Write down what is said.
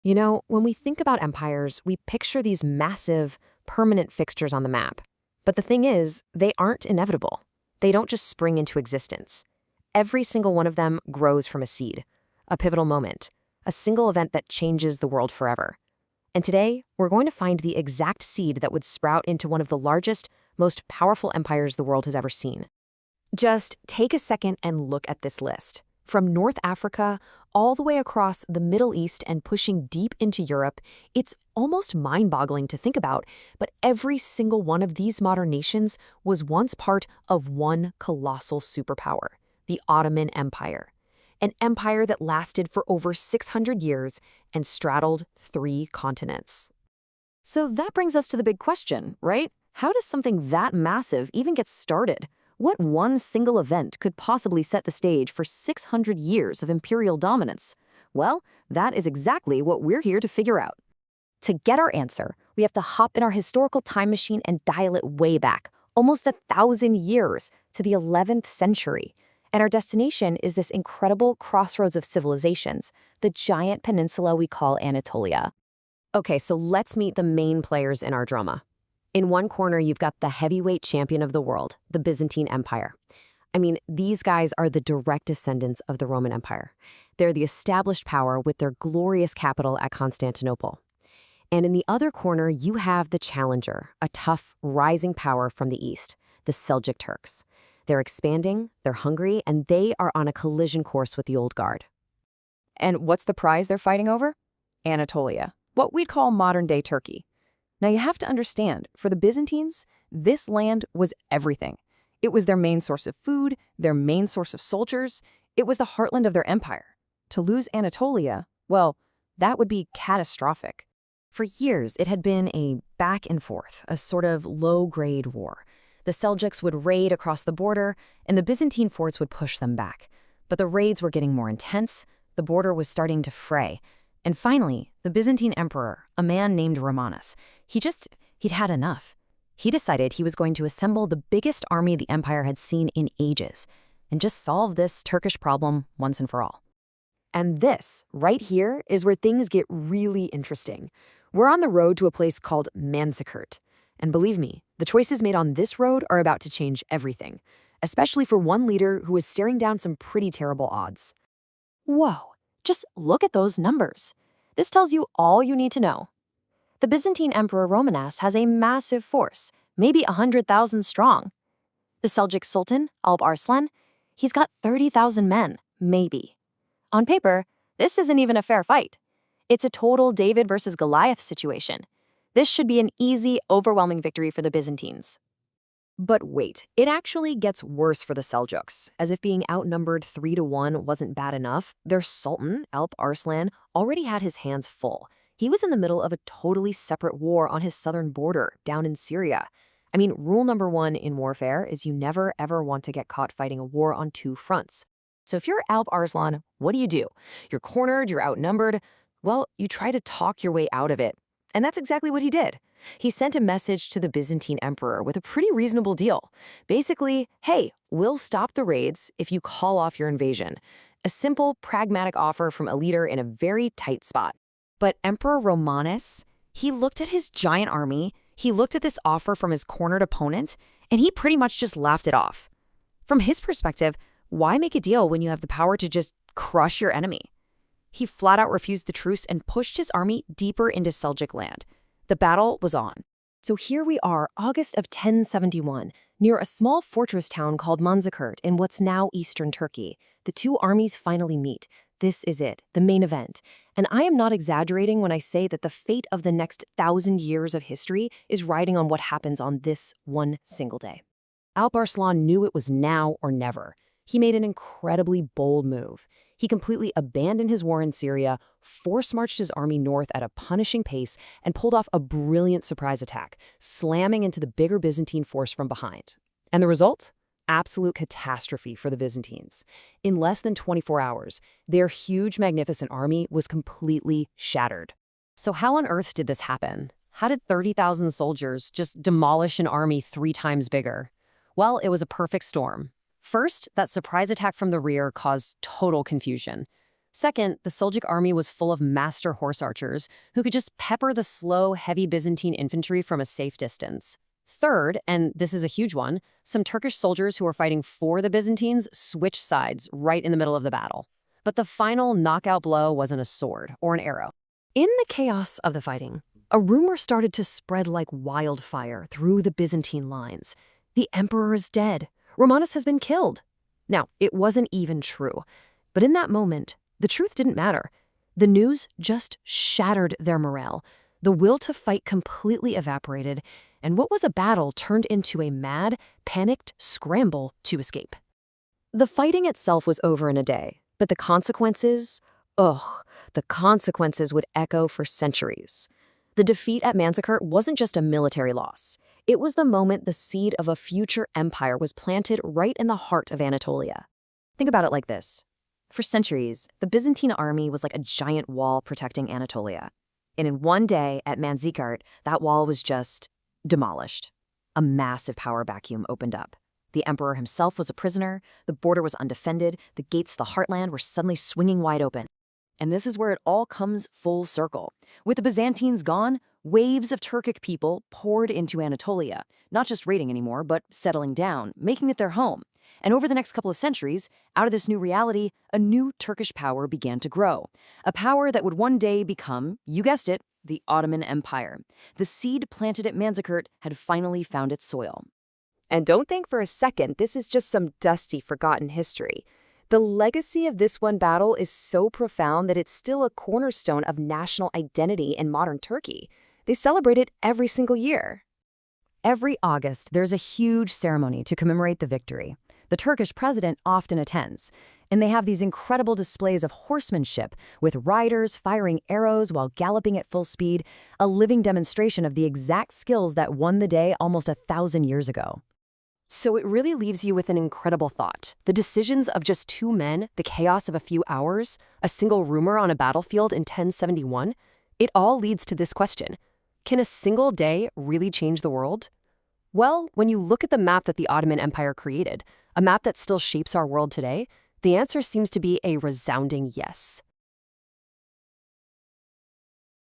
You know, when we think about empires, we picture these massive, permanent fixtures on the map. But the thing is, they aren't inevitable. They don't just spring into existence. Every single one of them grows from a seed, a pivotal moment, a single event that changes the world forever. And today, we're going to find the exact seed that would sprout into one of the largest, most powerful empires the world has ever seen. Just take a second and look at this list. From North Africa all the way across the Middle East and pushing deep into Europe, it's almost mind-boggling to think about, but every single one of these modern nations was once part of one colossal superpower, the Ottoman Empire. An empire that lasted for over 600 years and straddled 3 continents. So that brings us to the big question, right? How does something that massive even get started? What one single event could possibly set the stage for 600 years of imperial dominance? Well, that is exactly what we're here to figure out. To get our answer, we have to hop in our historical time machine and dial it way back, almost 1,000 years, to the 11th century. And our destination is this incredible crossroads of civilizations, the giant peninsula we call Anatolia. Okay, so let's meet the main players in our drama. In one corner, you've got the heavyweight champion of the world, the Byzantine Empire. I mean, these guys are the direct descendants of the Roman Empire. They're the established power with their glorious capital at Constantinople. And in the other corner, you have the challenger, a tough, rising power from the east, the Seljuk Turks. They're expanding, they're hungry, and they are on a collision course with the old guard. And what's the prize they're fighting over? Anatolia, what we'd call modern-day Turkey. Now you have to understand, for the Byzantines, this land was everything. It was their main source of food, their main source of soldiers. It was the heartland of their empire. To lose Anatolia, well, that would be catastrophic. For years, it had been a back and forth, a sort of low-grade war. The Seljuks would raid across the border, and the Byzantine forts would push them back. But the raids were getting more intense, the border was starting to fray. And finally, the Byzantine emperor, a man named Romanus, he'd had enough. He decided he was going to assemble the biggest army the empire had seen in ages and just solve this Turkish problem once and for all. And this, right here, is where things get really interesting. We're on the road to a place called Manzikert. And believe me, the choices made on this road are about to change everything, especially for one leader who is staring down some pretty terrible odds. Whoa. Just look at those numbers. This tells you all you need to know. The Byzantine Emperor Romanos has a massive force, maybe 100,000 strong. The Seljuk Sultan, Alp Arslan, he's got 30,000 men, maybe. On paper, this isn't even a fair fight. It's a total David versus Goliath situation. This should be an easy, overwhelming victory for the Byzantines. But wait, it actually gets worse for the Seljuks. As if being outnumbered 3-1 wasn't bad enough, their Sultan, Alp Arslan, already had his hands full. He was in the middle of a totally separate war on his southern border, down in Syria. I mean, rule number 1 in warfare is you never ever want to get caught fighting a war on 2 fronts. So if you're Alp Arslan, what do? You're cornered, you're outnumbered. Well, you try to talk your way out of it. And that's exactly what he did. He sent a message to the Byzantine emperor with a pretty reasonable deal. Basically, hey, we'll stop the raids if you call off your invasion. A simple, pragmatic offer from a leader in a very tight spot. But Emperor Romanus, he looked at his giant army, he looked at this offer from his cornered opponent, and he pretty much just laughed it off. From his perspective, why make a deal when you have the power to just crush your enemy? He flat out refused the truce and pushed his army deeper into Seljuk land. The battle was on. So here we are, August of 1071, near a small fortress town called Manzikert in what's now eastern Turkey. The 2 armies finally meet. This is it, the main event. And I am not exaggerating when I say that the fate of the next 1,000 years of history is riding on what happens on this one single day. Alp Arslan knew it was now or never. He made an incredibly bold move. He completely abandoned his war in Syria, force-marched his army north at a punishing pace, and pulled off a brilliant surprise attack, slamming into the bigger Byzantine force from behind. And the result? Absolute catastrophe for the Byzantines. In less than 24 hours, their huge, magnificent army was completely shattered. So how on earth did this happen? How did 30,000 soldiers just demolish an army 3 times bigger? Well, it was a perfect storm. First, that surprise attack from the rear caused total confusion. Second, the Seljuk army was full of master horse archers who could just pepper the slow, heavy Byzantine infantry from a safe distance. Third, and this is a huge one, some Turkish soldiers who were fighting for the Byzantines switched sides right in the middle of the battle. But the final knockout blow wasn't a sword or an arrow. In the chaos of the fighting, a rumor started to spread like wildfire through the Byzantine lines. The emperor is dead. Romanus has been killed. Now, it wasn't even true. But in that moment, the truth didn't matter. The news just shattered their morale. The will to fight completely evaporated, and what was a battle turned into a mad, panicked scramble to escape. The fighting itself was over in a day, but the consequences, the consequences would echo for centuries. The defeat at Manzikert wasn't just a military loss. It was the moment the seed of a future empire was planted right in the heart of Anatolia. Think about it like this. For centuries, the Byzantine army was like a giant wall protecting Anatolia. And in one day at Manzikert, that wall was just demolished. A massive power vacuum opened up. The emperor himself was a prisoner, the border was undefended, the gates to the heartland were suddenly swinging wide open. And this is where it all comes full circle. With the Byzantines gone, waves of Turkic people poured into Anatolia, not just raiding anymore, but settling down, making it their home. And over the next couple of centuries, out of this new reality, a new Turkish power began to grow. A power that would one day become, you guessed it, the Ottoman Empire. The seed planted at Manzikert had finally found its soil. And don't think for a second this is just some dusty, forgotten history. The legacy of this one battle is so profound that it's still a cornerstone of national identity in modern Turkey. They celebrate it every single year. Every August, there's a huge ceremony to commemorate the victory. The Turkish president often attends, and they have these incredible displays of horsemanship with riders firing arrows while galloping at full speed, a living demonstration of the exact skills that won the day almost 1,000 years ago. So it really leaves you with an incredible thought. The decisions of just two men, the chaos of a few hours, a single rumor on a battlefield in 1071, it all leads to this question. Can a single day really change the world? Well, when you look at the map that the Ottoman Empire created, a map that still shapes our world today, the answer seems to be a resounding yes.